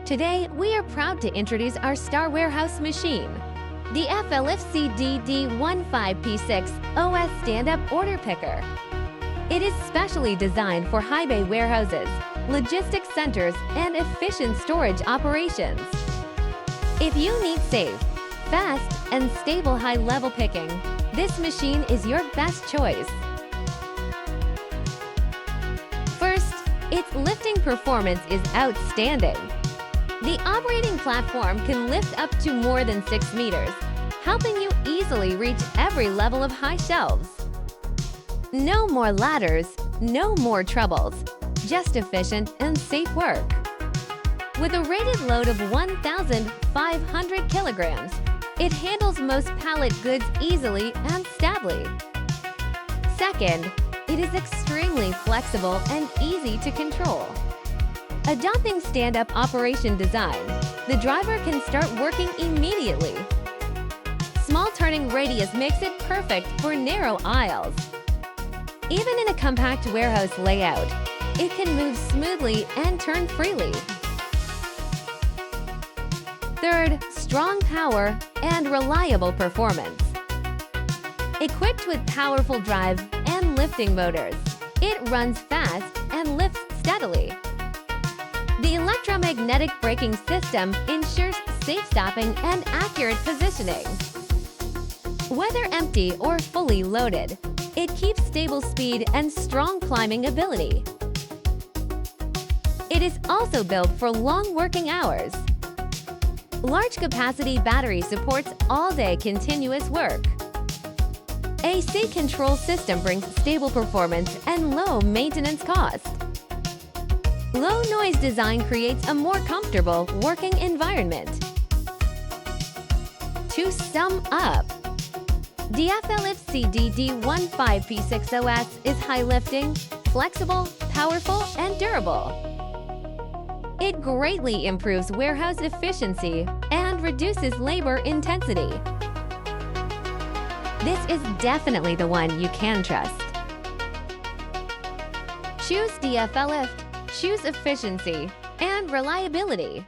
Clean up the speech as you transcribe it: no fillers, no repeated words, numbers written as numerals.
Today, we are proud to introduce our Star Warehouse machine, the FLFC-DD15P6 OS Stand-Up Order Picker. It is specially designed for high bay warehouses, logistics centers, and efficient storage operations. If you need safe, fast, and stable high-level picking, this machine is your best choice. First, its lifting performance is outstanding. The operating platform can lift up to more than 6 meters, helping you easily reach every level of high shelves. No more ladders, no more troubles, just efficient and safe work. With a rated load of 1,500 kilograms, it handles most pallet goods easily and stably. Second, it is extremely flexible and easy to control. Adopting stand-up operation design, the driver can start working immediately. Small turning radius makes it perfect for narrow aisles. Even in a compact warehouse layout, it can move smoothly and turn freely. Third, strong power and reliable performance. Equipped with powerful drive and lifting motors, it runs fast and lifts steadily. The electromagnetic braking system ensures safe stopping and accurate positioning. Whether empty or fully loaded, it keeps stable speed and strong climbing ability. It is also built for long working hours. Large capacity battery supports all-day continuous work. AC control system brings stable performance and low maintenance cost. Low noise design creates a more comfortable working environment. To sum up, the FLFC-DD15P6 OS is high-lifting, flexible, powerful, and durable. It greatly improves warehouse efficiency and reduces labor intensity. This is definitely the one you can trust. Choose DFLF, choose efficiency and reliability.